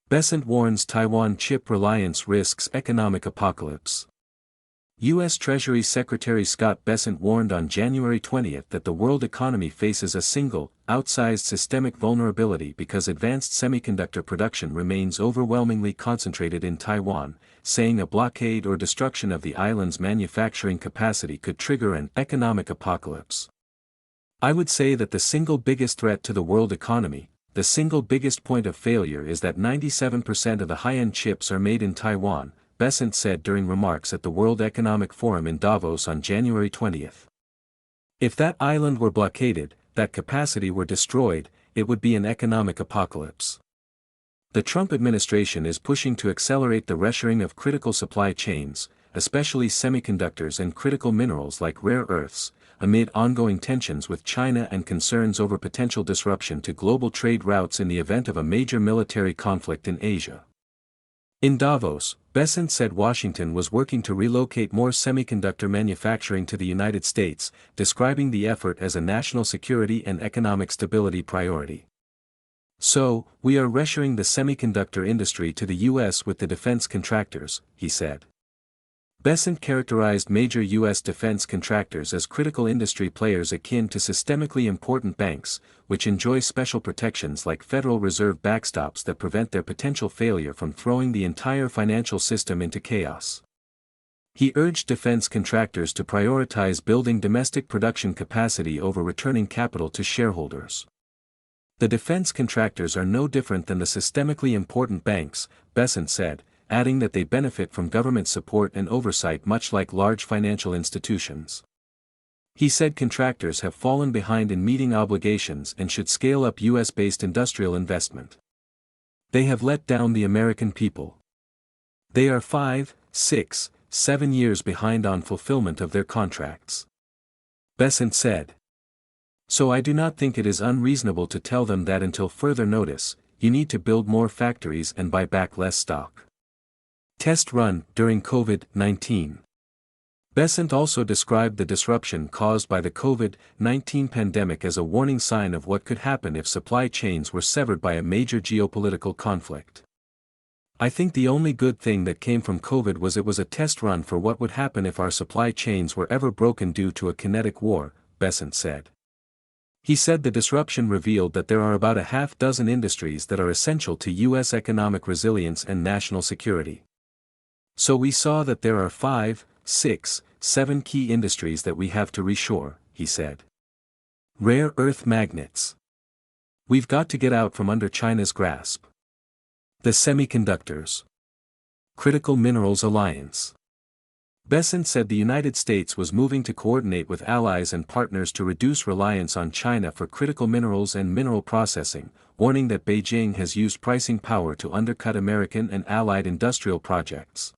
Bessent warns Taiwan chip reliance risks economic apocalypse. U.S. Treasury Secretary Scott Bessent warned on January 20 that the world economy faces a single, outsized systemic vulnerability because advanced semiconductor production remains overwhelmingly concentrated in Taiwan, saying a blockade or destruction of the island's manufacturing capacity could trigger an economic apocalypse. I would say that the single biggest threat to the world economy, the single biggest point of failure is that 97% of the high-end chips are made in Taiwan, Bessent said during remarks at the World Economic Forum in Davos on January 20. If that island were blockaded, that capacity were destroyed, it would be an economic apocalypse. The Trump administration is pushing to accelerate the reshoring of critical supply chains, especially semiconductors and critical minerals like rare earths, amid ongoing tensions with China and concerns over potential disruption to global trade routes in the event of a major military conflict in Asia. In Davos, Bessent said Washington was working to relocate more semiconductor manufacturing to the United States, describing the effort as a national security and economic stability priority. So, we are reshoring the semiconductor industry to the U.S. with the defense contractors, he said. Bessent characterized major U.S. defense contractors as critical industry players akin to systemically important banks, which enjoy special protections like Federal Reserve backstops that prevent their potential failure from throwing the entire financial system into chaos. He urged defense contractors to prioritize building domestic production capacity over returning capital to shareholders. The defense contractors are no different than the systemically important banks, Bessent said, adding that they benefit from government support and oversight much like large financial institutions. He said contractors have fallen behind in meeting obligations and should scale up U.S.-based industrial investment. They have let down the American people. They are 5, 6, 7 years behind on fulfillment of their contracts. Bessent said. So I do not think it is unreasonable to tell them that until further notice, you need to build more factories and buy back less stock. Test run during COVID-19. Bessent also described the disruption caused by the COVID-19 pandemic as a warning sign of what could happen if supply chains were severed by a major geopolitical conflict. I think the only good thing that came from COVID was it was a test run for what would happen if our supply chains were ever broken due to a kinetic war, Bessent said. He said the disruption revealed that there are about a half dozen industries that are essential to U.S. economic resilience and national security. So we saw that there are 5, 6, 7 key industries that we have to reshore, he said. Rare earth magnets. We've got to get out from under China's grasp. The semiconductors. Critical Minerals Alliance. Bessent said the United States was moving to coordinate with allies and partners to reduce reliance on China for critical minerals and mineral processing, warning that Beijing has used pricing power to undercut American and allied industrial projects.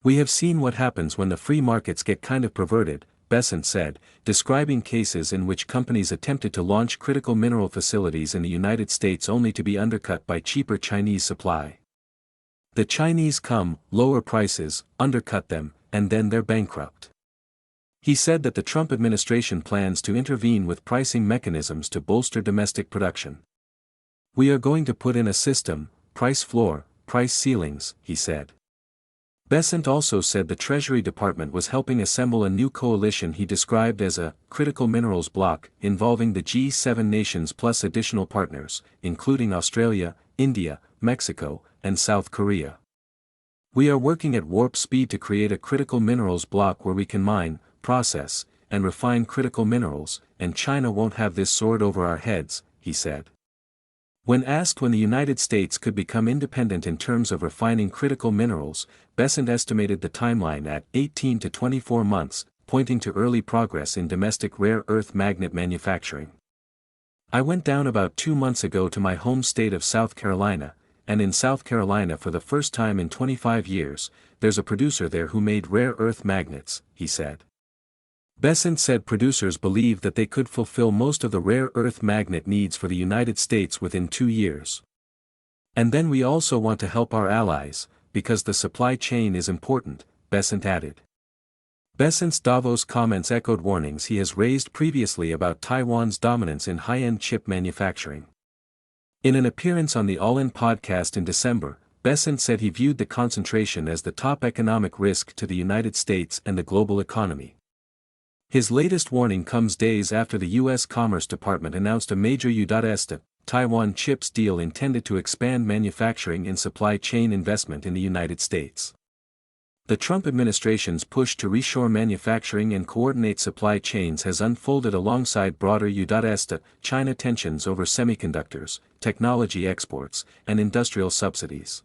We have seen what happens when the free markets get kind of perverted, Bessent said, describing cases in which companies attempted to launch critical mineral facilities in the United States only to be undercut by cheaper Chinese supply. The Chinese come, lower prices, undercut them, and then they're bankrupt. He said that the Trump administration plans to intervene with pricing mechanisms to bolster domestic production. We are going to put in a system, price floor, price ceilings, he said. Bessent also said the Treasury Department was helping assemble a new coalition he described as a critical minerals bloc involving the G7 nations plus additional partners, including Australia, India, Mexico, and South Korea. We are working at warp speed to create a critical minerals bloc where we can mine, process, and refine critical minerals, and China won't have this sword over our heads, he said. When asked when the United States could become independent in terms of refining critical minerals, Bessent estimated the timeline at 18 to 24 months, pointing to early progress in domestic rare earth magnet manufacturing. I went down about 2 months ago to my home state of South Carolina, and in South Carolina for the first time in 25 years, there's a producer there who made rare earth magnets, he said. Bessent said producers believe that they could fulfill most of the rare earth magnet needs for the United States within 2 years. And then we also want to help our allies, because the supply chain is important, Bessent added. Bessent's Davos comments echoed warnings he has raised previously about Taiwan's dominance in high-end chip manufacturing. In an appearance on the All In podcast in December, Bessent said he viewed the concentration as the top economic risk to the United States and the global economy. His latest warning comes days after the U.S. Commerce Department announced a major U.S. Taiwan chips deal intended to expand manufacturing and supply chain investment in the United States. The Trump administration's push to reshore manufacturing and coordinate supply chains has unfolded alongside broader U.S. China tensions over semiconductors, technology exports, and industrial subsidies.